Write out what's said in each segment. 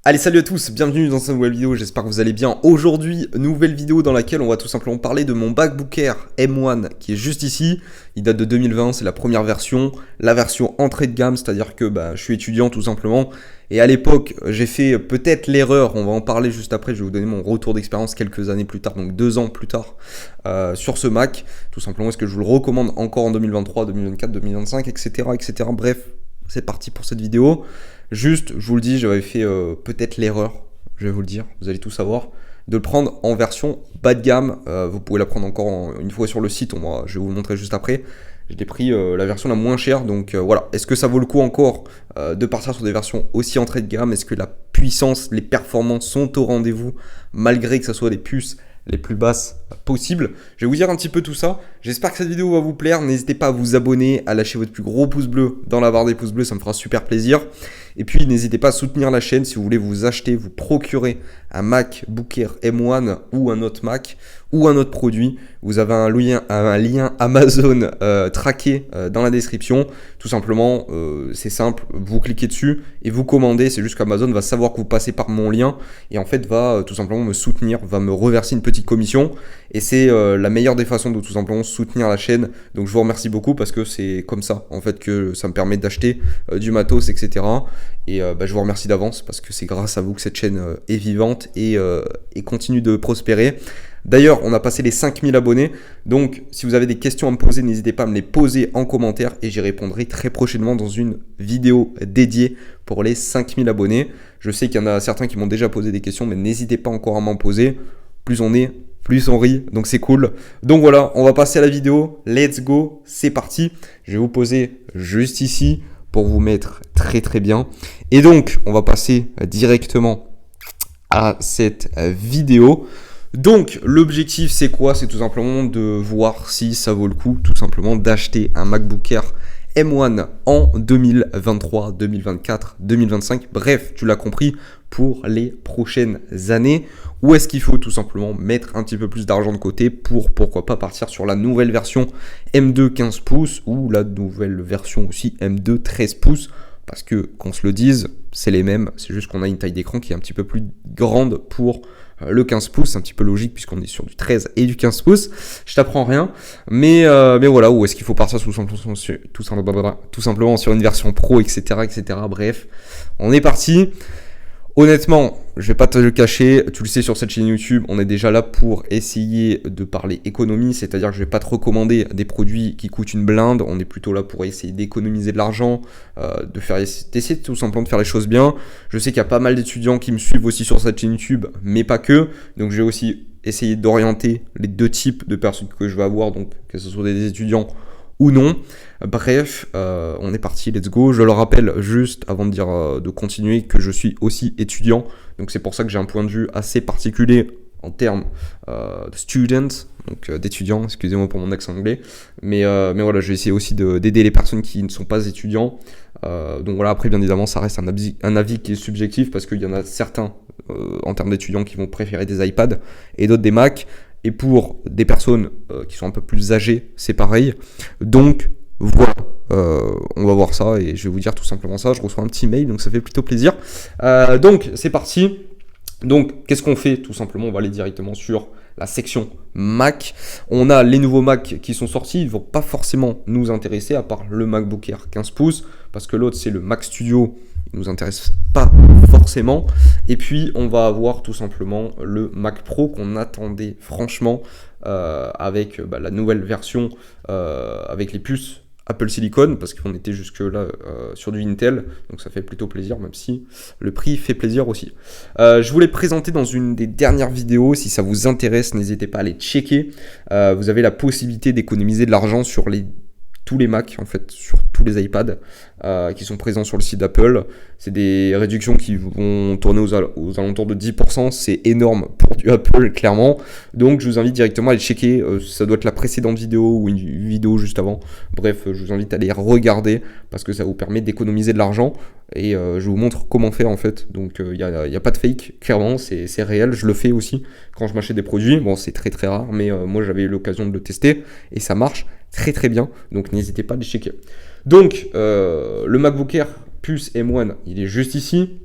Allez, salut à tous, bienvenue dans cette nouvelle vidéo, j'espère que vous allez bien. Aujourd'hui, nouvelle vidéo dans laquelle on va tout simplement parler de mon MacBook Air M1 qui est juste ici. Il date de 2020, c'est la première version, la version entrée de gamme, c'est-à-dire que je suis étudiant tout simplement. Et à l'époque, j'ai fait peut-être l'erreur, on va en parler juste après, je vais vous donner mon retour d'expérience quelques années plus tard, donc 2 ans plus tard, sur ce Mac. Tout simplement, est-ce que je vous le recommande encore en 2023, 2024, 2025, etc. etc. Bref, c'est parti pour cette vidéo. Juste, je vous le dis, j'avais fait peut-être l'erreur, je vais vous le dire, vous allez tout savoir, de le prendre en version bas de gamme. Vous pouvez la prendre encore une fois sur le site, je vais vous le montrer juste après. J'ai pris la version la moins chère, donc voilà. Est-ce que ça vaut le coup encore de partir sur des versions aussi entrée de gamme? Est-ce que la puissance, les performances sont au rendez-vous, malgré que ce soit des puces les plus basses possibles? Je vais vous dire un petit peu tout ça. J'espère que cette vidéo va vous plaire. N'hésitez pas à vous abonner, à lâcher votre plus gros pouce bleu dans la barre des pouces bleus, ça me fera super plaisir. Et puis n'hésitez pas à soutenir la chaîne si vous voulez vous acheter, vous procurer un MacBook Air M1 ou un autre Mac ou un autre produit. Vous avez un lien Amazon traqué dans la description. Tout simplement, c'est simple, vous cliquez dessus et vous commandez. C'est juste qu'Amazon va savoir que vous passez par mon lien et en fait va tout simplement me soutenir, va me reverser une petite commission. Et c'est la meilleure des façons de tout simplement soutenir la chaîne. Donc je vous remercie beaucoup parce que c'est comme ça en fait que ça me permet d'acheter du matos, etc. Et je vous remercie d'avance parce que c'est grâce à vous que cette chaîne est vivante et continue de prospérer. D'ailleurs, on a passé les 5000 abonnés, donc si vous avez des questions à me poser, n'hésitez pas à me les poser en commentaire et j'y répondrai très prochainement dans une vidéo dédiée pour les 5000 abonnés. Je sais qu'il y en a certains qui m'ont déjà posé des questions, mais n'hésitez pas encore à m'en poser. Plus on est, plus on rit, donc c'est cool. Donc voilà, on va passer à la vidéo, let's go, c'est parti. Je vais vous poser juste ici pour vous mettre très très bien. Et donc, on va passer directement à cette vidéo. Donc l'objectif c'est quoi? C'est tout simplement de voir si ça vaut le coup tout simplement d'acheter un MacBook Air M1 en 2023, 2024, 2025. Bref, tu l'as compris, pour les prochaines années. Ou est-ce qu'il faut tout simplement mettre un petit peu plus d'argent de côté pour pourquoi pas partir sur la nouvelle version M2 15 pouces ou la nouvelle version aussi M2 13 pouces? Parce que qu'on se le dise, c'est les mêmes, c'est juste qu'on a une taille d'écran qui est un petit peu plus grande pour le 15 pouces, c'est un petit peu logique puisqu'on est sur du 13 et du 15 pouces. Je t'apprends rien, mais voilà, où est-ce qu'il faut partir tout simplement sur une version pro, etc., etc. Bref, on est parti. Honnêtement, je vais pas te le cacher, tu le sais sur cette chaîne YouTube, on est déjà là pour essayer de parler économie, c'est-à-dire que je vais pas te recommander des produits qui coûtent une blinde, on est plutôt là pour essayer d'économiser de l'argent, d'essayer tout simplement de faire les choses bien. Je sais qu'il y a pas mal d'étudiants qui me suivent aussi sur cette chaîne YouTube, mais pas que, donc je vais aussi essayer d'orienter les deux types de personnes que je vais avoir, donc que ce soit des étudiants ou non. Bref, on est parti, let's go. Je le rappelle juste avant de dire de continuer que je suis aussi étudiant, donc c'est pour ça que j'ai un point de vue assez particulier en termes de student, donc d'étudiants, excusez-moi pour mon accent anglais, mais voilà, je vais essayer aussi d'aider les personnes qui ne sont pas étudiants. Donc voilà, après bien évidemment ça reste un avis qui est subjectif parce qu'il y en a certains en termes d'étudiants qui vont préférer des iPads et d'autres des Macs. Et pour des personnes qui sont un peu plus âgées, c'est pareil. Donc voilà, on va voir ça et je vais vous dire tout simplement ça. Je reçois un petit mail, donc ça fait plutôt plaisir. Donc c'est parti. Donc qu'est-ce qu'on fait? Tout simplement, on va aller directement sur la section Mac. On a les nouveaux Mac qui sont sortis. Ils ne vont pas forcément nous intéresser à part le MacBook Air 15 pouces parce que l'autre c'est le Mac Studio. Il nous intéresse pas forcément. Et puis on va avoir tout simplement le Mac Pro qu'on attendait franchement avec la nouvelle version avec les puces Apple Silicon parce qu'on était jusque là sur du Intel, donc ça fait plutôt plaisir même si le prix fait plaisir aussi. Je vous l'ai présenté dans une des dernières vidéos, si ça vous intéresse n'hésitez pas à aller checker. Vous avez la possibilité d'économiser de l'argent sur tous les Mac en fait, sur tous les iPads qui sont présents sur le site d'Apple. C'est des réductions qui vont tourner aux alentours de 10%, c'est énorme pour du Apple clairement. Donc je vous invite directement à aller checker, ça doit être la précédente vidéo ou une vidéo juste avant. Bref, je vous invite à aller regarder parce que ça vous permet d'économiser de l'argent et je vous montre comment faire en fait. Donc il n'y a pas de fake, clairement c'est réel, je le fais aussi quand je m'achète des produits. Bon, c'est très très rare, mais moi j'avais eu l'occasion de le tester et ça marche très très bien, donc n'hésitez pas à les checker. Donc le MacBook Air puce M1, il est juste ici.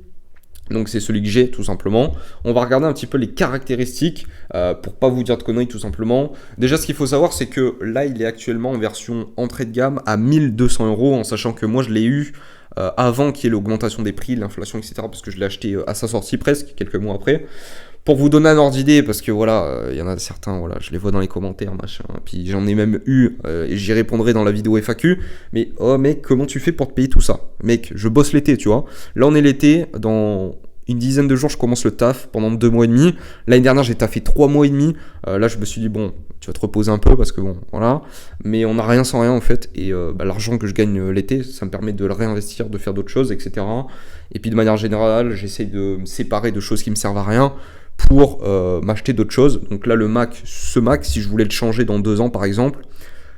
Donc c'est celui que j'ai tout simplement. On va regarder un petit peu les caractéristiques pour pas vous dire de conneries tout simplement. Déjà ce qu'il faut savoir c'est que là il est actuellement en version entrée de gamme à 1200 euros, en sachant que moi je l'ai eu avant qu'il y ait l'augmentation des prix, l'inflation etc. Parce que je l'ai acheté à sa sortie presque, quelques mois après. Pour vous donner un ordre d'idée, parce que voilà, il y en a certains, voilà, je les vois dans les commentaires, machin, puis j'en ai même eu, et j'y répondrai dans la vidéo FAQ, mais oh mec, comment tu fais pour te payer tout ça? Mec, je bosse l'été, tu vois. Là on est l'été, dans une dizaine de jours je commence le taf pendant 2 mois et demi. L'année dernière j'ai taffé 3 mois et demi, là je me suis dit bon, tu vas te reposer un peu parce que bon, voilà, mais on n'a rien sans rien en fait, et l'argent que je gagne l'été, ça me permet de le réinvestir, de faire d'autres choses, etc. Et puis de manière générale, j'essaye de me séparer de choses qui me servent à rien, pour m'acheter d'autres choses. Donc là le Mac, ce Mac, si je voulais le changer dans 2 ans par exemple,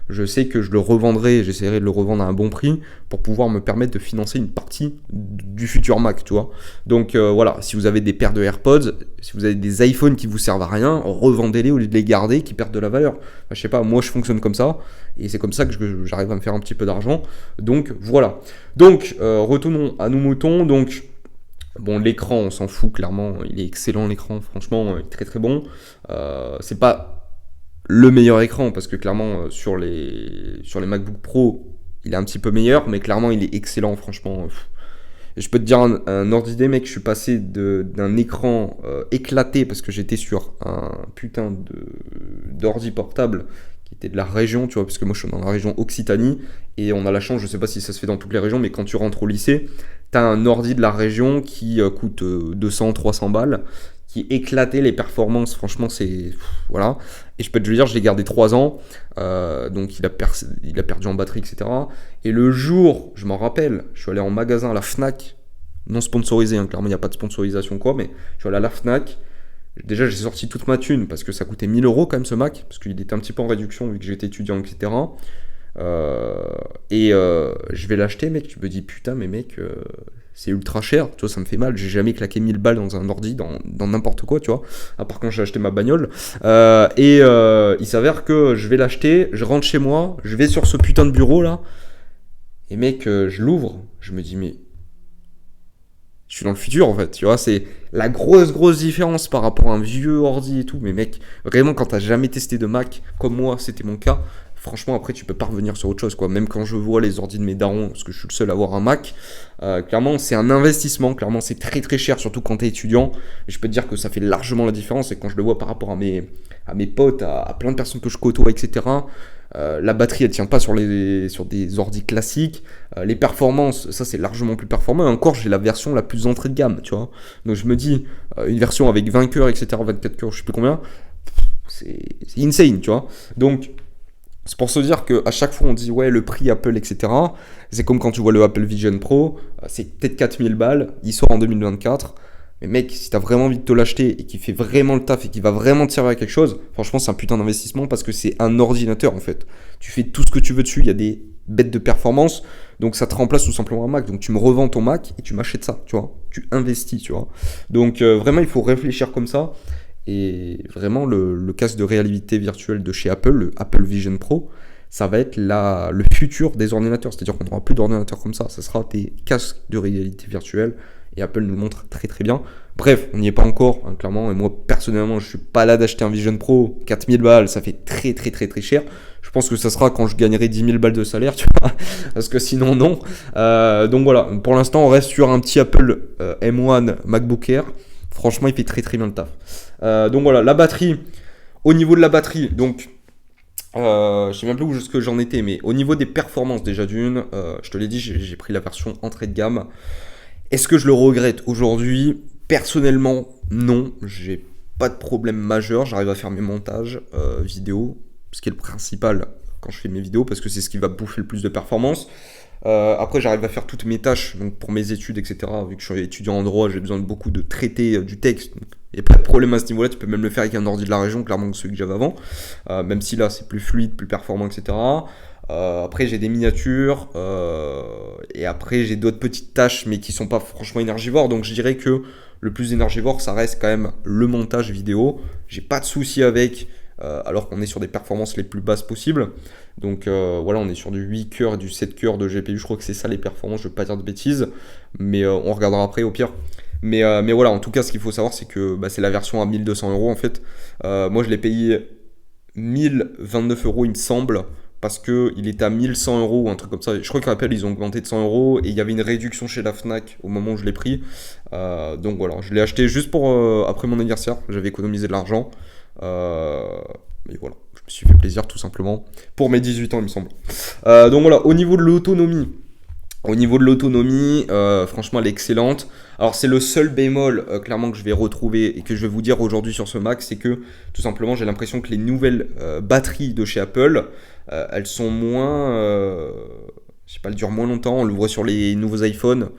je sais que je le revendrai, j'essaierai de le revendre à un bon prix pour pouvoir me permettre de financer une partie du futur Mac, tu vois. Donc voilà, si vous avez des paires de AirPods, si vous avez des iPhones qui vous servent à rien, revendez-les au lieu de les garder, qui perdent de la valeur. Enfin, je sais pas, moi je fonctionne comme ça, et c'est comme ça que j'arrive à me faire un petit peu d'argent. Donc voilà. Donc retournons à nos moutons, donc... Bon, l'écran, on s'en fout, clairement, il est excellent l'écran, franchement, il est très très bon. C'est pas le meilleur écran, parce que clairement, sur les MacBook Pro, il est un petit peu meilleur, mais clairement, il est excellent, franchement. Et je peux te dire un ordre d'idée, mec, je suis passé d'un écran éclaté, parce que j'étais sur un putain d'ordi portable qui était de la région, tu vois, parce que moi je suis dans la région Occitanie, et on a la chance, je sais pas si ça se fait dans toutes les régions, mais quand tu rentres au lycée, t'as un ordi de la région qui coûte 200, 300 balles, qui est éclaté, les performances, franchement, c'est... Voilà. Et je peux te le dire, je l'ai gardé 3 ans, donc il a perdu en batterie, etc. Et le jour, je m'en rappelle, je suis allé en magasin à la Fnac, non sponsorisé, hein, clairement il n'y a pas de sponsorisation quoi, mais je suis allé à la Fnac. Déjà, j'ai sorti toute ma thune parce que ça coûtait 1000 euros quand même ce Mac, parce qu'il était un petit peu en réduction vu que j'étais étudiant, etc. Je vais l'acheter, mec. Tu me dis, putain, mais mec, c'est ultra cher. Tu vois, ça me fait mal. J'ai jamais claqué 1000 balles dans un ordi, dans n'importe quoi, tu vois. À part quand j'ai acheté ma bagnole. Il s'avère que je vais l'acheter, je rentre chez moi, je vais sur ce putain de bureau là. Et mec, je l'ouvre. Je me dis, mais. Je suis dans le futur en fait, tu vois, c'est la grosse différence par rapport à un vieux ordi et tout. Mais mec, vraiment quand t'as jamais testé de Mac, comme moi c'était mon cas, franchement après tu peux pas revenir sur autre chose quoi. Même quand je vois les ordi de mes darons, parce que je suis le seul à avoir un Mac, clairement c'est un investissement, clairement c'est très cher, surtout quand t'es étudiant. Et je peux te dire que ça fait largement la différence, et quand je le vois par rapport à mes potes, à plein de personnes que je côtoie, etc. La batterie elle tient pas sur des ordi classiques. Les performances, ça c'est largement plus performant. Et encore, j'ai la version la plus entrée de gamme, tu vois. Donc je me dis, une version avec 20 cœurs, etc., 24 cœurs, je sais plus combien, c'est insane, tu vois. Donc c'est pour se dire qu'à chaque fois on dit ouais le prix Apple, etc. C'est comme quand tu vois le Apple Vision Pro, c'est peut-être 4000 balles, il sort en 2024. Mais mec, si t'as vraiment envie de te l'acheter et qui fait vraiment le taf et qui va vraiment te servir à quelque chose, franchement c'est un putain d'investissement parce que c'est un ordinateur en fait. Tu fais tout ce que tu veux dessus, il y a des bêtes de performance, donc ça te remplace tout simplement un Mac. Donc tu me revends ton Mac et tu m'achètes ça, tu vois. Tu investis, tu vois. Donc vraiment il faut réfléchir comme ça. Et vraiment le casque de réalité virtuelle de chez Apple, le Apple Vision Pro, ça va être le futur des ordinateurs. C'est-à-dire qu'on n'aura plus d'ordinateurs comme ça sera des casques de réalité virtuelle. Et Apple nous le montre très bien. Bref, on n'y est pas encore, hein, clairement. Et moi, personnellement, je suis pas là d'acheter un Vision Pro. 4000 balles, ça fait très cher. Je pense que ça sera quand je gagnerai 10 000 balles de salaire, tu vois. Parce que sinon, non. Donc voilà, pour l'instant, on reste sur un petit Apple M1 MacBook Air. Franchement, il fait très bien le taf. Donc voilà, la batterie. Au niveau de la batterie, donc... je sais même plus où ce que j'en étais, mais au niveau des performances, déjà d'une, je te l'ai dit, j'ai pris la version entrée de gamme. Est-ce que je le regrette aujourd'hui? Personnellement, non. J'ai pas de problème majeur. J'arrive à faire mes montages vidéo, ce qui est le principal quand je fais mes vidéos, parce que c'est ce qui va bouffer le plus de performance. Après, j'arrive à faire toutes mes tâches, donc pour mes études, etc. Vu que je suis étudiant en droit, j'ai besoin de beaucoup de traiter du texte. Il n'y a pas de problème à ce niveau-là. Tu peux même le faire avec un ordi de la région, clairement, que celui que j'avais avant. Même si là, c'est plus fluide, plus performant, etc. Après j'ai des miniatures et après j'ai d'autres petites tâches mais qui sont pas franchement énergivores, donc je dirais que le plus énergivore ça reste quand même le montage vidéo. J'ai pas de souci avec alors qu'on est sur des performances les plus basses possibles, donc voilà, on est sur du 8 cœurs et du 7 cœurs de GPU, je crois que c'est ça les performances, je veux pas dire de bêtises, mais on regardera après au pire. Mais voilà, en tout cas, ce qu'il faut savoir, c'est que c'est la version à 1 200 € en fait. Moi, je l'ai payé 1 029 € il me semble, parce qu'il était à 1 100 € ou un truc comme ça. Je crois qu'à Apple, ils ont augmenté de 100 € et il y avait une réduction chez la Fnac au moment où je l'ai pris. Donc voilà, je l'ai acheté juste pour après mon anniversaire. J'avais économisé de l'argent. Et voilà, je me suis fait plaisir tout simplement pour mes 18 ans, il me semble. Donc voilà, au niveau de l'autonomie. Franchement, elle est excellente. Alors, c'est le seul bémol, clairement, que je vais retrouver et que je vais vous dire aujourd'hui sur ce Mac, c'est que, tout simplement, j'ai l'impression que les nouvelles batteries de chez Apple, elles sont moins... je sais pas, elles durent moins longtemps. On le voit sur les nouveaux iPhones.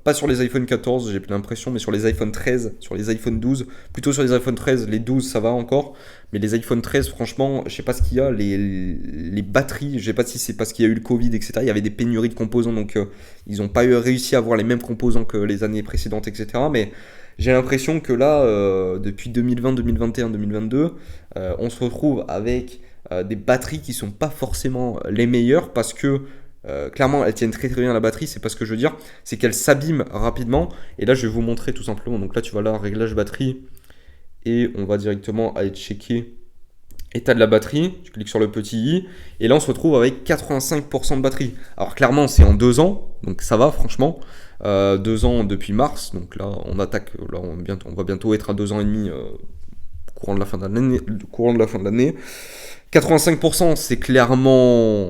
Pas sur les iPhone 14, j'ai l'impression, mais sur les iPhone 13, sur les iPhone 12. Plutôt sur les iPhone 13, les 12, ça va encore. Mais les iPhone 13, franchement, je sais pas ce qu'il y a. Les batteries, je sais pas si c'est parce qu'il y a eu le Covid, etc. Il y avait des pénuries de composants, donc ils n'ont pas réussi à avoir les mêmes composants que les années précédentes, etc. Mais j'ai l'impression que là, depuis 2020, 2021, 2022, on se retrouve avec des batteries qui sont pas forcément les meilleures parce que clairement, elles tiennent très très bien à la batterie, c'est pas ce que je veux dire, c'est qu'elles s'abîment rapidement. Et là, je vais vous montrer tout simplement. Donc là, tu vas là, réglage batterie, et on va directement aller checker état de la batterie. Tu cliques sur le petit i, et là, on se retrouve avec 85% de batterie. Alors clairement, c'est en 2 ans, donc ça va franchement. 2 ans depuis mars, donc là, on attaque. Là, on va bientôt être à 2 ans et demi courant de la fin de l'année. 85%, c'est clairement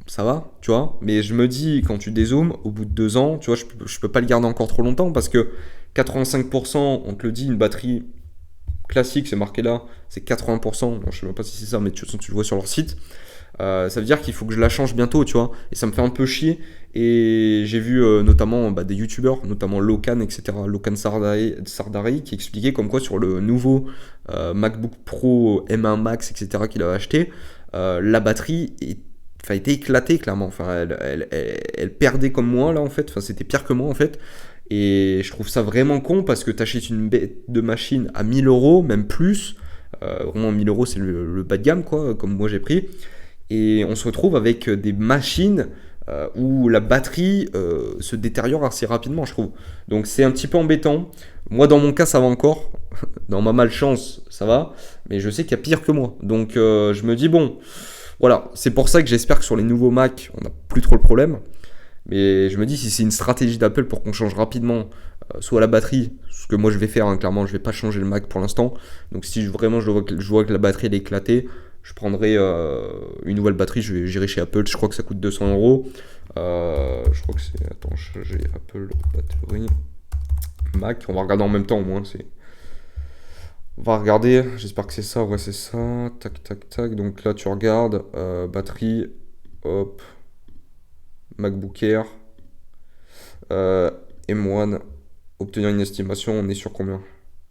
ça va, tu vois. Mais je me dis, quand tu dézoomes, au bout de 2 ans, tu vois, je peux pas le garder encore trop longtemps parce que 85%, on te le dit, une batterie classique, c'est marqué là, c'est 80%. Non, je sais même pas si c'est ça, mais de toute façon, tu le vois sur leur site. Ça veut dire qu'il faut que je la change bientôt, tu vois. Et ça me fait un peu chier. Et j'ai vu notamment des youtubeurs, notamment Locan, etc. Locan Sardari, qui expliquait comme quoi sur le nouveau MacBook Pro M1 Max, etc. qu'il avait acheté, la batterie était éclatée clairement. Enfin, elle perdait comme moi là en fait. Enfin, c'était pire que moi en fait. Et je trouve ça vraiment con parce que tu achètes une bête de machine à 1 000 €, même plus. Vraiment 1 000 € c'est le bas de gamme quoi, comme moi j'ai pris. Et on se retrouve avec des machines où la batterie se détériore assez rapidement, je trouve. Donc c'est un petit peu embêtant. Moi, dans mon cas, ça va encore. Dans ma malchance, ça va. Mais je sais qu'il y a pire que moi. Donc je me dis, bon, voilà. C'est pour ça que j'espère que sur les nouveaux Mac, on n'a plus trop le problème. Mais je me dis, si c'est une stratégie d'Apple pour qu'on change rapidement, soit la batterie, ce que moi je vais faire, hein, clairement, je vais pas changer le Mac pour l'instant. Donc si vraiment je vois que la batterie elle est éclatée, je prendrai une nouvelle batterie, j'irai chez Apple, je crois que ça coûte 200 €. Je crois que c'est... Attends, j'ai Apple batterie Mac, on va regarder en même temps au moins. On va regarder, j'espère que c'est ça, ouais c'est ça. Tac, tac, tac, donc là tu regardes, batterie, hop, MacBook Air, M1, obtenir une estimation, on est sur combien ?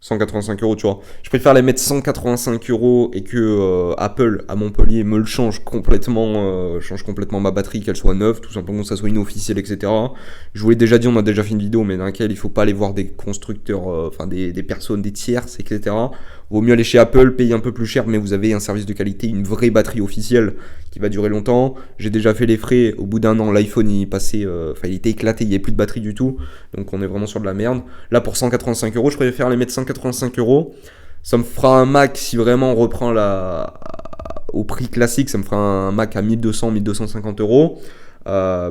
185 €, tu vois. Je préfère les mettre 185 € et que Apple à Montpellier me le change complètement ma batterie, qu'elle soit neuve, tout simplement que ça soit inofficiel, etc. Je vous l'ai déjà dit, on a déjà fait une vidéo, mais dans laquelle il faut pas aller voir des constructeurs, des personnes, des tierces, etc. Vaut mieux aller chez Apple, payer un peu plus cher, mais vous avez un service de qualité, une vraie batterie officielle qui va durer longtemps. J'ai déjà fait les frais, au bout d'1 an, l'iPhone il était éclaté, il n'y avait plus de batterie du tout, donc on est vraiment sur de la merde. Là pour 185 €, je préfère les mettre 185 €. Ça me fera un Mac, si vraiment on reprend au prix classique, ça me fera un Mac à 1200, 1250 €.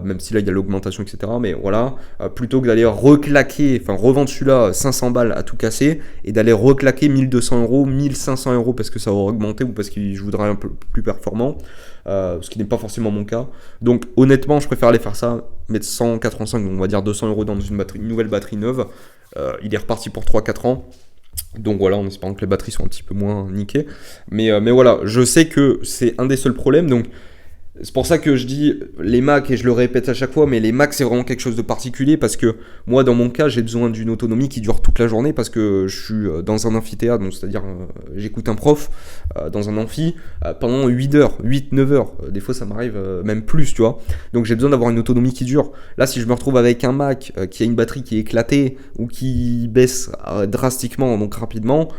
Même si là il y a l'augmentation, etc. Mais voilà, plutôt que d'aller revendre celui-là 500 balles à tout casser et d'aller reclaquer 1200 €, 1500 € parce que ça va augmenter ou parce que je voudrais un peu plus performant, ce qui n'est pas forcément mon cas. Donc honnêtement, je préfère aller faire ça, mettre 185, donc on va dire 200 € dans une nouvelle batterie neuve. Il est reparti pour 3-4 ans. Donc voilà, en espérant que les batteries sont un petit peu moins niquées. Mais voilà, je sais que c'est un des seuls problèmes. Donc c'est pour ça que je dis les Mac, et je le répète à chaque fois, mais les Mac c'est vraiment quelque chose de particulier parce que moi dans mon cas j'ai besoin d'une autonomie qui dure toute la journée parce que je suis dans un amphithéâtre, donc c'est-à-dire j'écoute un prof dans un amphi pendant 8-9 heures, des fois ça m'arrive même plus, tu vois. Donc j'ai besoin d'avoir une autonomie qui dure. Là si je me retrouve avec un Mac qui a une batterie qui est éclatée ou qui baisse drastiquement, donc rapidement,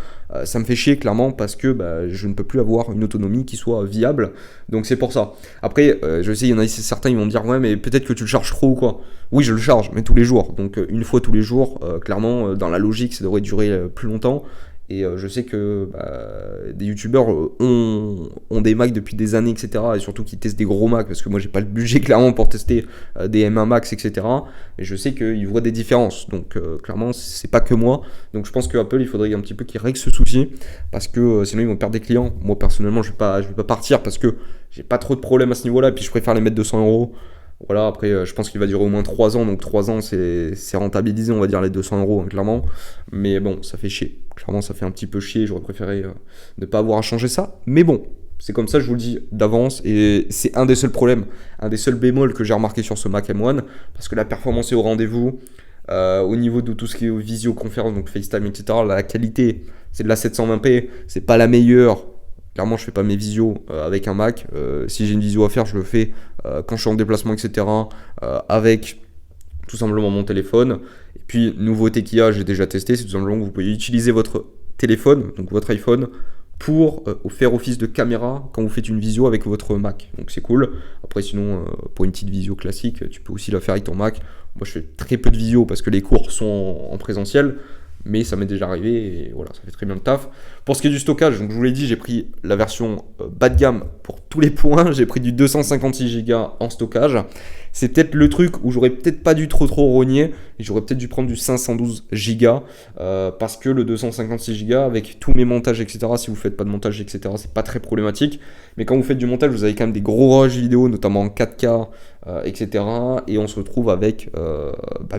ça me fait chier clairement parce que je ne peux plus avoir une autonomie qui soit viable. Donc c'est pour ça. Après, je sais, il y en a certains, ils vont me dire, ouais, mais peut-être que tu le charges trop ou quoi. Oui, je le charge, mais tous les jours. Donc, une fois tous les jours, clairement, dans la logique, ça devrait durer plus longtemps. Et je sais que des youtubeurs ont des Macs depuis des années, etc. Et surtout qui testent des gros Macs, parce que moi j'ai pas le budget clairement pour tester des M1 Max, etc. Et je sais qu'ils voient des différences. Donc clairement, c'est pas que moi. Donc je pense que Apple, il faudrait un petit peu qu'ils règlent ce souci, parce que sinon ils vont perdre des clients. Moi personnellement, je vais pas partir parce que j'ai pas trop de problèmes à ce niveau-là. Et puis je préfère les mettre 200 €. Voilà, après, je pense qu'il va durer au moins 3 ans, donc 3 ans, c'est rentabilisé, on va dire, les 200 €, hein, clairement. Mais bon, ça fait chier. Clairement, ça fait un petit peu chier, j'aurais préféré ne pas avoir à changer ça. Mais bon, c'est comme ça, je vous le dis d'avance, et c'est un des seuls problèmes, un des seuls bémols que j'ai remarqué sur ce Mac M1, parce que la performance est au rendez-vous. Au niveau de tout ce qui est visioconférence, donc FaceTime, etc., la qualité, c'est de la 720p, c'est pas la meilleure. Clairement, je fais pas mes visios avec un Mac. Si j'ai une visio à faire, je le fais quand je suis en déplacement, etc. Avec tout simplement mon téléphone. Et puis, nouveauté qu'il y a, j'ai déjà testé, c'est tout simplement que vous pouvez utiliser votre téléphone, donc votre iPhone, pour faire office de caméra quand vous faites une visio avec votre Mac. Donc c'est cool. Après, sinon, pour une petite visio classique, tu peux aussi la faire avec ton Mac. Moi, je fais très peu de visio parce que les cours sont en présentiel. Mais ça m'est déjà arrivé et voilà, ça fait très bien le taf. Pour ce qui est du stockage, donc je vous l'ai dit, j'ai pris la version bas de gamme pour tous les points. J'ai pris du 256 Go en stockage. C'est peut-être le truc où j'aurais peut-être pas dû trop rogner. Et j'aurais peut-être dû prendre du 512 Go parce que le 256 Go avec tous mes montages, etc. Si vous faites pas de montage, etc. C'est pas très problématique. Mais quand vous faites du montage, vous avez quand même des gros rushs vidéo, notamment en 4K, etc. Et on se retrouve avec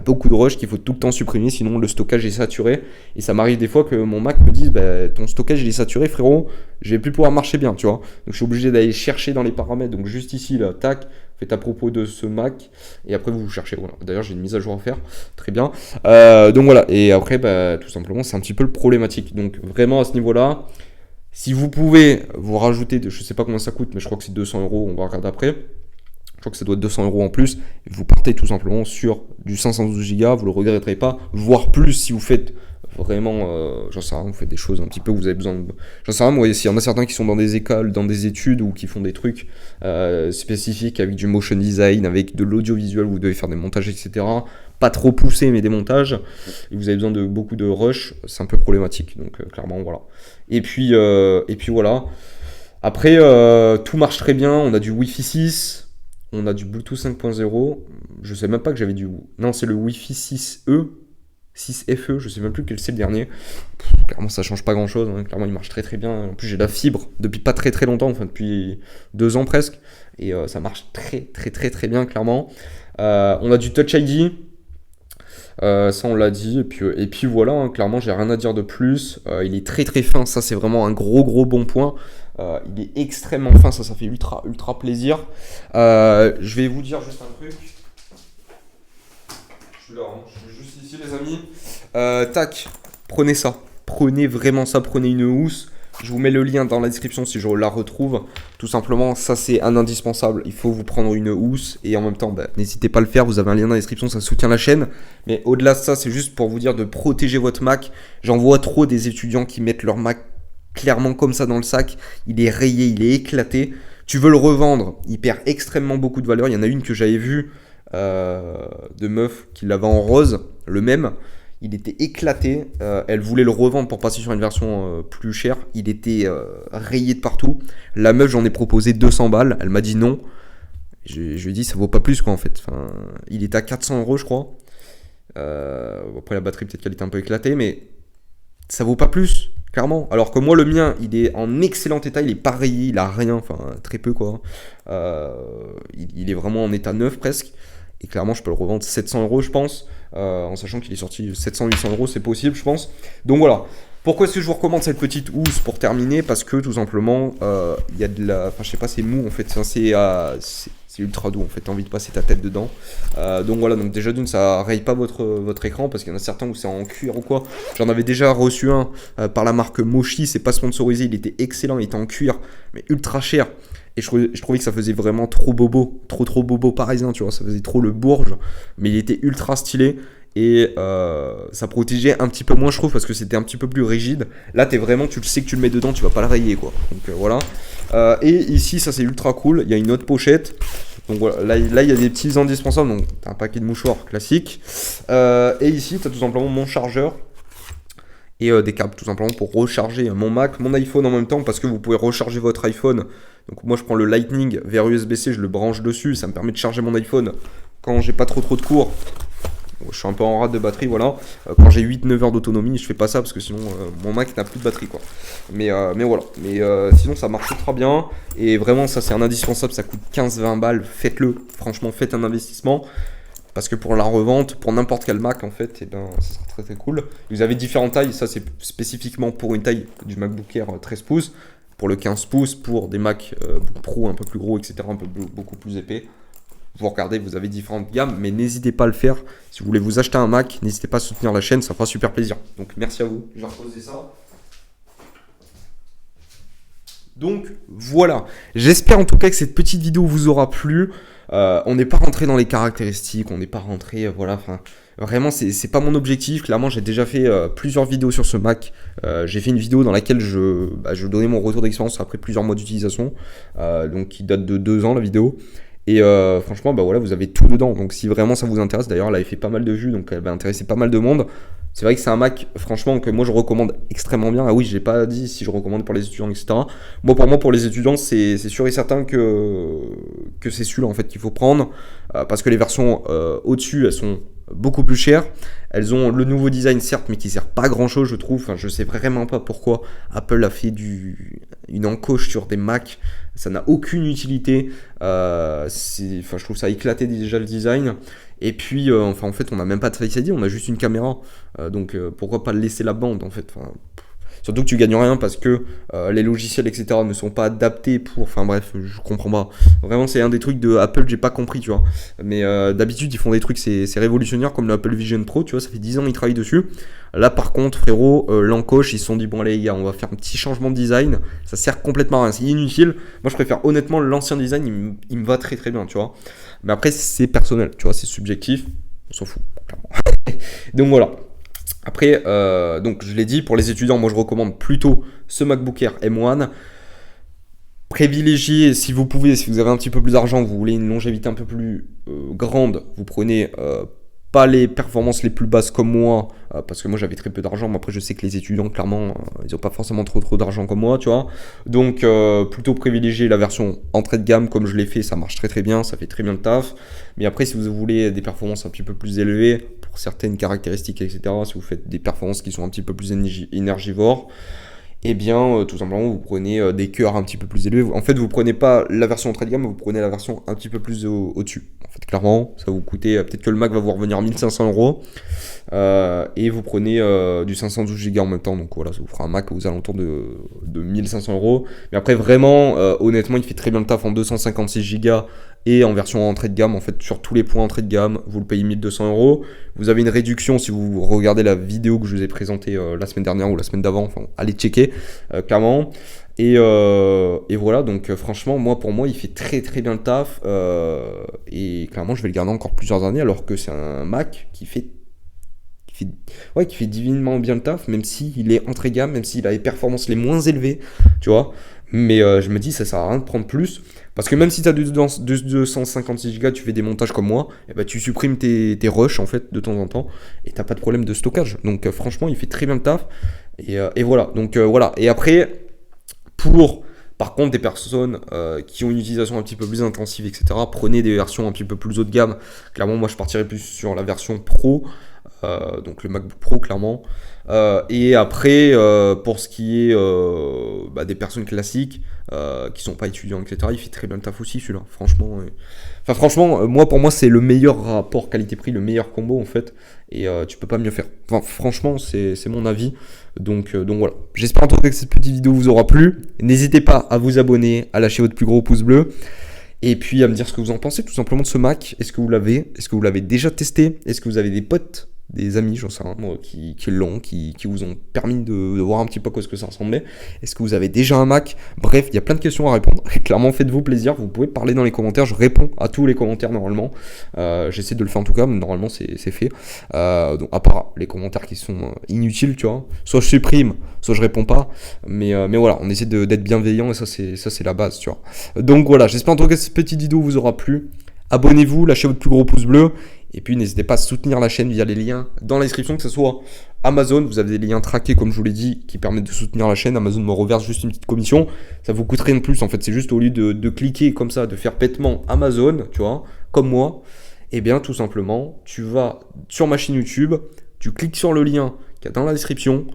beaucoup de rushs qu'il faut tout le temps supprimer, sinon le stockage est saturé. Et ça m'arrive des fois que mon Mac me dise ton stockage il est saturé, frérot, je vais plus pouvoir marcher bien, tu vois. Donc je suis obligé d'aller chercher dans les paramètres. Donc juste ici, là, tac, faites à propos de ce Mac. Et après vous cherchez. Voilà. D'ailleurs, j'ai une mise à jour à faire. Très bien. Donc voilà. Et après, tout simplement, c'est un petit peu le problématique. Donc vraiment à ce niveau-là, si vous pouvez vous rajouter, je sais pas combien ça coûte, mais je crois que c'est 200 €, on va regarder après. Je crois que ça doit être 200 € en plus. Et vous partez tout simplement sur du 512 Go, vous le regretterez pas, voire plus si vous faites vraiment, j'en sais rien, vous faites des choses un petit peu, vous avez besoin de... J'en sais rien, moi, s'il y en a certains qui sont dans des écoles, dans des études ou qui font des trucs spécifiques avec du motion design, avec de l'audiovisuel, vous devez faire des montages, etc. Pas trop poussé, mais des montages. Et vous avez besoin de beaucoup de rush, c'est un peu problématique. Donc clairement, voilà. Et puis voilà. Après, tout marche très bien. On a du Wi-Fi 6. On a du Bluetooth 5.0. Je sais même pas que j'avais du... Non, c'est le Wi-Fi 6E. 6FE, je sais même plus quel c'est le dernier. Clairement, ça change pas grand chose. Hein. Clairement, il marche très très bien. En plus, j'ai la fibre depuis pas très très longtemps, enfin depuis 2 ans presque. Et ça marche très très très très bien, clairement. On a du Touch ID. Ça, on l'a dit. Et puis voilà, hein, clairement, j'ai rien à dire de plus. Il est très très fin. Ça, c'est vraiment un gros bon point. Il est extrêmement fin. Ça fait ultra plaisir. Je vais vous dire juste un truc. Je suis là, hein. Je suis juste ici, les amis. Tac, prenez ça. Prenez vraiment ça. Prenez une housse. Je vous mets le lien dans la description si je la retrouve. Tout simplement, ça c'est un indispensable. Il faut vous prendre une housse et en même temps, n'hésitez pas à le faire. Vous avez un lien dans la description, ça soutient la chaîne. Mais au-delà de ça, c'est juste pour vous dire de protéger votre Mac. J'en vois trop des étudiants qui mettent leur Mac clairement comme ça dans le sac. Il est rayé, il est éclaté. Tu veux le revendre, il perd extrêmement beaucoup de valeur. Il y en a une que j'avais vue de meuf qui l'avait en rose, le même. Il était éclaté, elle voulait le revendre pour passer sur une version plus chère. Il était rayé de partout. La meuf, j'en ai proposé 200 balles. Elle m'a dit non. Je lui ai dit, ça vaut pas plus quoi en fait. Enfin, il était à 400 € je crois. Après la batterie, peut-être qu'elle était un peu éclatée, mais ça vaut pas plus, clairement. Alors que moi, le mien, il est en excellent état. Il est pas rayé, il a rien, enfin très peu quoi. Il est vraiment en état neuf presque. Et clairement, je peux le revendre 700 € je pense. En sachant qu'il est sorti 700-800 €, c'est possible, je pense. Donc voilà. Pourquoi est-ce que je vous recommande cette petite housse pour terminer? Parce que tout simplement, il y a de la. Enfin, je sais pas, c'est mou en fait. C'est ultra doux en fait. T'as envie de passer ta tête dedans. Donc voilà. Donc déjà d'une, ça raye pas votre écran parce qu'il y en a certains où c'est en cuir ou quoi. J'en avais déjà reçu un par la marque Mochi. C'est pas sponsorisé. Il était excellent. Il était en cuir, mais ultra cher. Et je trouvais que ça faisait vraiment trop bobo, trop bobo parisien, tu vois, ça faisait trop le Bourges, mais il était ultra stylé. Et ça protégeait un petit peu moins, je trouve, parce que c'était un petit peu plus rigide. Là, tu le sais que tu le mets dedans, tu vas pas le rayer, quoi. Donc voilà. Et ici, ça c'est ultra cool. Il y a une autre pochette. Donc voilà, là il y a des petits indispensables. Donc t'as un paquet de mouchoirs classique. Et ici, tu as tout simplement mon chargeur et des câbles, tout simplement pour recharger mon Mac, mon iPhone en même temps, parce que vous pouvez recharger votre iPhone. Donc moi, je prends le Lightning vers USB-C, je le branche dessus. Ça me permet de charger mon iPhone quand j'ai pas trop de cours. Je suis un peu en rate de batterie, voilà. Quand j'ai 8-9 heures d'autonomie, je fais pas ça parce que sinon mon Mac n'a plus de batterie, quoi. Mais voilà. Mais sinon, ça marche très bien. Et vraiment, ça, c'est un indispensable. Ça coûte 15-20 balles. Faites-le. Franchement, faites un investissement. Parce que pour la revente, pour n'importe quel Mac, en fait, ça sera très très cool. Vous avez différentes tailles. Ça, c'est spécifiquement pour une taille du MacBook Air 13 pouces. Pour le 15 pouces, pour des Mac Pro un peu plus gros, etc., beaucoup plus épais. Vous regardez, vous avez différentes gammes, mais n'hésitez pas à le faire. Si vous voulez vous acheter un Mac, n'hésitez pas à soutenir la chaîne, ça fera super plaisir. Donc merci à vous. Je vais reposer ça. Donc voilà. J'espère en tout cas que cette petite vidéo vous aura plu. On n'est pas rentré dans les caractéristiques, on n'est pas rentré, voilà. Enfin, vraiment, c'est pas mon objectif. Clairement, j'ai déjà fait plusieurs vidéos sur ce Mac. J'ai fait une vidéo dans laquelle je donnais mon retour d'expérience après plusieurs mois d'utilisation, donc qui date de 2 ans la vidéo. Et franchement, bah voilà, vous avez tout dedans. Donc si vraiment ça vous intéresse, d'ailleurs, elle avait fait pas mal de vues, donc elle va intéresser pas mal de monde. C'est vrai que c'est un Mac, franchement, que moi je recommande extrêmement bien. Ah oui, j'ai pas dit si je recommande pour les étudiants, etc. Pour moi, pour les étudiants, c'est sûr et certain que c'est celui-là en fait qu'il faut prendre, parce que les versions au-dessus, elles sont beaucoup plus chères. Elles ont le nouveau design, certes, mais qui sert pas à grand chose, je trouve. Enfin, je sais vraiment pas pourquoi Apple a fait une encoche sur des Mac. Ça n'a aucune utilité. Je trouve ça éclaté déjà le design. Et puis, en fait, on n'a même pas de Face ID, on a juste une caméra. Donc, pourquoi pas laisser la bande, en fait. Surtout que tu gagnes rien parce que les logiciels, etc. ne sont pas adaptés pour... Enfin bref, je comprends pas. Vraiment, c'est un des trucs de Apple, j'ai pas compris, tu vois. Mais d'habitude, ils font des trucs, c'est révolutionnaire, comme l'Apple Vision Pro, tu vois, ça fait 10 ans qu'ils travaillent dessus. Là, par contre, frérot, l'encoche, ils se sont dit, bon, allez, les gars, on va faire un petit changement de design. Ça sert complètement à rien, c'est inutile. Moi, je préfère honnêtement l'ancien design, il me va très très bien, tu vois. Mais après, c'est personnel, tu vois, c'est subjectif. On s'en fout, clairement. Donc voilà. Après, donc je l'ai dit, pour les étudiants, moi je recommande plutôt ce MacBook Air M1. Privilégiez, si vous pouvez, si vous avez un petit peu plus d'argent, vous voulez une longévité un peu plus grande, vous prenez pas les performances les plus basses comme moi, parce que moi j'avais très peu d'argent, mais après je sais que les étudiants, clairement, ils n'ont pas forcément trop d'argent comme moi, tu vois. Donc plutôt privilégier la version entrée de gamme, comme je l'ai fait, ça marche très très bien, ça fait très bien le taf. Mais après, si vous voulez des performances un petit peu plus élevées, pour certaines caractéristiques, etc., si vous faites des performances qui sont un petit peu plus énergivores, eh bien, tout simplement, vous prenez des cœurs un petit peu plus élevés. En fait, vous prenez pas la version entrée de gamme, vous prenez la version un petit peu plus au-dessus. En fait, clairement, ça va vous coûter, peut-être que le Mac va vous revenir 1500 €. Et vous prenez du 512 Go en même temps. Donc voilà, ça vous fera un Mac aux alentours de 1500 €. Mais après, vraiment, honnêtement, il fait très bien le taf en 256 Go et en version entrée de gamme. En fait, sur tous les points entrée de gamme, vous le payez 1200 €. Vous avez une réduction si vous regardez la vidéo que je vous ai présentée la semaine dernière ou la semaine d'avant. Enfin, allez checker, clairement. Et voilà, donc franchement, pour moi, il fait très très bien le taf. Et clairement, je vais le garder encore plusieurs années, alors que c'est un Mac qui fait divinement bien le taf, même s'il est entrée gamme, même s'il a les performances les moins élevées, tu vois. Mais je me dis, ça sert à rien de prendre plus, parce que même si tu as 256 Go, tu fais des montages comme moi, et bah, tu supprimes tes rushs en fait de temps en temps, et t'as pas de problème de stockage. Donc franchement, il fait très bien le taf. Et voilà. Donc voilà. Et après, par contre, des personnes qui ont une utilisation un petit peu plus intensive, etc., prenez des versions un petit peu plus haut de gamme. Clairement, moi, je partirais plus sur la version Pro, donc le MacBook Pro, clairement. Et après, pour ce qui est des personnes classiques qui sont pas étudiants, etc., il fait très bien le taf aussi, celui-là. Franchement, pour moi, c'est le meilleur rapport qualité-prix, le meilleur combo, en fait. Et tu peux pas mieux faire. Enfin, franchement, c'est mon avis. Donc voilà. J'espère en tout cas que cette petite vidéo vous aura plu. N'hésitez pas à vous abonner, à lâcher votre plus gros pouce bleu. Et puis à me dire ce que vous en pensez tout simplement de ce Mac. Est-ce que vous l'avez déjà testé? Est-ce que vous avez des potes des amis, j'en sais rien, moi, qui l'ont, qui vous ont permis de voir un petit peu à quoi ce que ça ressemblait. Est-ce que vous avez déjà un Mac? Bref, il y a plein de questions à répondre. Et clairement, faites-vous plaisir, vous pouvez parler dans les commentaires, je réponds à tous les commentaires normalement. J'essaie de le faire en tout cas, mais normalement c'est fait. Donc à part les commentaires qui sont inutiles, tu vois, soit je supprime, soit je réponds pas. Mais voilà, on essaie d'être bienveillant et ça c'est la base, tu vois. Donc voilà, j'espère en tout cas que cette petite vidéo vous aura plu. Abonnez-vous, lâchez votre plus gros pouce bleu. Et puis n'hésitez pas à soutenir la chaîne via les liens dans la description, que ce soit Amazon, vous avez des liens traqués comme je vous l'ai dit, qui permettent de soutenir la chaîne. Amazon me reverse juste une petite commission, ça vous coûte rien de plus en fait, c'est juste au lieu de cliquer comme ça, de faire bêtement Amazon, tu vois, comme moi, et bien tout simplement, tu vas sur ma chaîne YouTube, tu cliques sur le lien qu'il y a dans la description,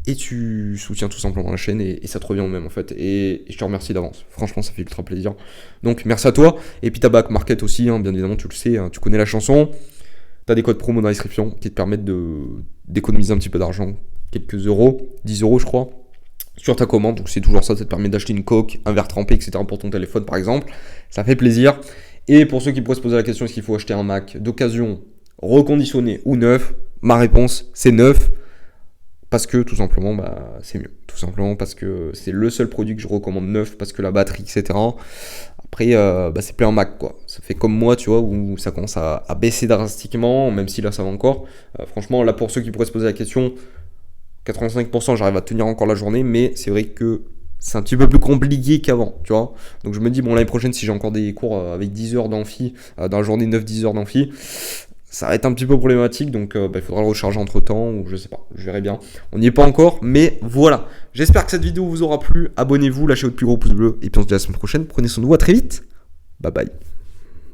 et tu soutiens tout simplement la chaîne et ça te revient au même en fait. Et je te remercie d'avance. Franchement, ça fait ultra plaisir. Donc merci à toi. Et puis ta back market aussi, hein, bien évidemment, tu le sais, hein, tu connais la chanson. Tu as des codes promo dans la description qui te permettent d'économiser un petit peu d'argent, quelques euros, 10 euros je crois, sur ta commande. Donc c'est toujours ça te permet d'acheter une coque, un verre trempé, etc. pour ton téléphone par exemple. Ça fait plaisir. Et pour ceux qui pourraient se poser la question, est-ce qu'il faut acheter un Mac d'occasion, reconditionné ou neuf? Ma réponse, c'est neuf. Parce que tout simplement, c'est mieux. Tout simplement parce que c'est le seul produit que je recommande neuf, parce que la batterie, etc. Après, c'est plus un Mac, quoi. Ça fait comme moi, tu vois, où ça commence à baisser drastiquement, même si là, ça va encore. Franchement, là, pour ceux qui pourraient se poser la question, 85%, j'arrive à tenir encore la journée, mais c'est vrai que c'est un petit peu plus compliqué qu'avant, tu vois. Donc je me dis, bon, l'année prochaine, si j'ai encore des cours avec 10 heures d'amphi, dans la journée 9-10 heures d'amphi, ça va être un petit peu problématique, donc il faudra le recharger entre temps, ou je sais pas, je verrai bien. On n'y est pas encore, mais voilà. J'espère que cette vidéo vous aura plu. Abonnez-vous, lâchez votre plus gros pouce bleu, et puis on se dit à la semaine prochaine. Prenez soin de vous, à très vite. Bye bye.